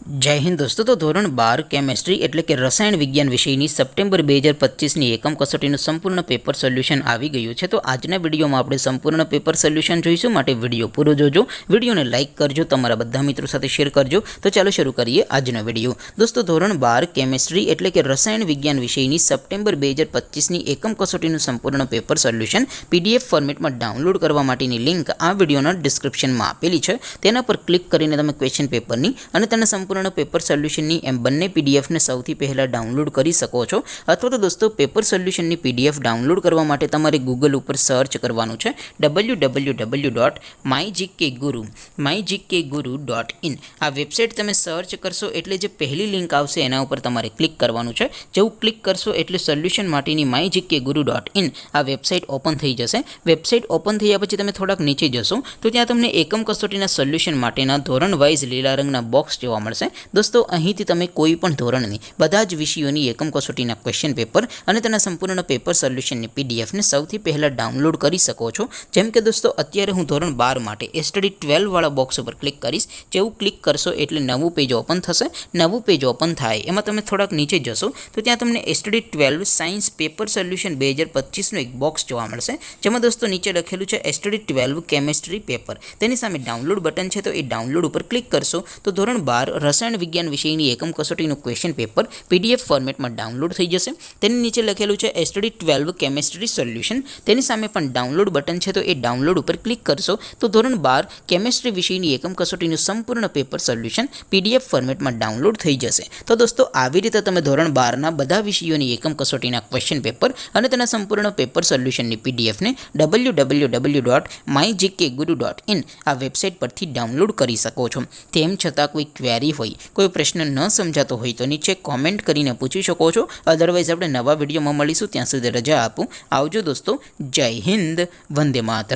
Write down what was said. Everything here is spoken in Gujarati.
जय हिंद दोस्तों। तो धोरण 12 केमिस्ट्री एटले के रसायण विज्ञान विषयनी सप्टेम्बर 2025 एकम कसोटीનું સંપૂર્ણ પેપર સોલ્યુશન આવી ગયું છે। તો આજના વિડીયોમાં આપણે સંપૂર્ણ પેપર સોલ્યુશન જોઈશું, માટે વિડીયો પૂરો જોજો, વિડીયોને લાઇક કરજો, તમારા બધા મિત્રો સાથે શેર કરજો। તો ચાલો શરૂ કરીએ આજનો વિડીયો। દોસ્તો ધોરણ 12 કેમિસ્ટ્રી એટલે કે રસાયણ વિજ્ઞાન વિષયની સપ્ટેમ્બર 2025 એકમ કસોટીનું સંપૂર્ણ પેપર સોલ્યુશન પીડીએફ ફોર્મેટમાં ડાઉનલોડ કરવા માટેની લિંક આ વિડીયોના ડિસ્ક્રિપ્શનમાં આપેલી છે। તેના પર ક્લિક કરીને તમે ક્વેશ્ચન પેપરની અને તેના સંપૂર્ણ પેપર સોલ્યુશનની એમ બંને પીડીએફને સૌથી પહેલાં ડાઉનલોડ કરી શકો છો। અથવા તો દોસ્તો પેપર સોલ્યુશનની પીડીએફ ડાઉનલોડ કરવા માટે તમારે ગૂગલ ઉપર સર્ચ કરવાનું છે www.mygkguru.in। આ વેબસાઇટ તમે સર્ચ કરશો એટલે જે પહેલી લિંક આવશે એના ઉપર તમારે ક્લિક કરવાનું છે। જેવું ક્લિક કરશો એટલે સોલ્યુશન માટેની mygkguru.in આ વેબસાઇટ ઓપન થઈ જશે। વેબસાઇટ ઓપન થયા પછી તમે થોડાક નીચે જશો તો ત્યાં તમને એકમ કસોટીના સોલ્યુશન માટેના ધોરણ વાઇઝ લીલા રંગના બોક્સ જોવા મળશે। દોસ્તો અહીંથી તમે કોઈ પણ ધોરણની બધા જ વિષયોની એકમ કસોટીના ક્વેશ્ચન પેપર અને તેના સંપૂર્ણ પેપર સોલ્યુશનની પીડીએફને સૌથી પહેલાં ડાઉનલોડ કરી શકો છો। જેમ કે દોસ્તો અત્યારે હું ધોરણ 12 માટે સ્ટડી 12 વાળા બોક્સ ઉપર ક્લિક કરીશ। જેવું ક્લિક કરશો એટલે નવું પેજ ઓપન થશે। નવું પેજ ઓપન થાય એમાં તમે થોડાક નીચે જશો તો ત્યાં તમને સ્ટડી 12 સાયન્સ પેપર સોલ્યુશન 2025નું એક બોક્સ જોવા મળશે, જેમાં દોસ્તો નીચે લખેલું છે સ્ટડી 12 કેમિસ્ટ્રી પેપર। તેની સામે ડાઉનલોડ બટન છે, તો એ ડાઉનલોડ ઉપર ક્લિક કરશો તો ધોરણ 12 રસાયણ વિજ્ઞાન વિષયની એકમ કસોટીનું ક્વેશ્ચન પેપર પીડીએફ ફોર્મેટમાં ડાઉનલોડ થઈ જશે। તેની નીચે લખેલું છે સ્ટડી 12 કેમિસ્ટ્રી સોલ્યુશન, તેની સામે પણ ડાઉનલોડ બટન છે, તો એ ડાઉનલોડ ઉપર ક્લિક કરશો તો ધોરણ 12 કેમિસ્ટ્રી વિષયની એકમ કસોટીનું સંપૂર્ણ પેપર સોલ્યુશન પીડીએફ ફોર્મેટમાં ડાઉનલોડ થઈ જશે। તો દોસ્તો આવી રીતે તમે ધોરણ 12ના બધા વિષયોની એકમ કસોટીના ક્વેશ્ચન પેપર અને તેના સંપૂર્ણ પેપર સોલ્યુશનની પીડીએફને www.mygkguru.in આ વેબસાઇટ પરથી ડાઉનલોડ કરી શકો છો। તેમ છતાં કોઈ ક્વેરી હોય, કોઈ પ્રશ્ન ન સમજાતો હોય તો નીચે કોમેન્ટ કરીને પૂછી શકો છો। અધરવાઇઝ આપણે નવા વિડીયોમાં મળીશું, ત્યાં સુધી રજા આપું। આવજો દોસ્તો, જય હિન્દ, વંદે માતરમ।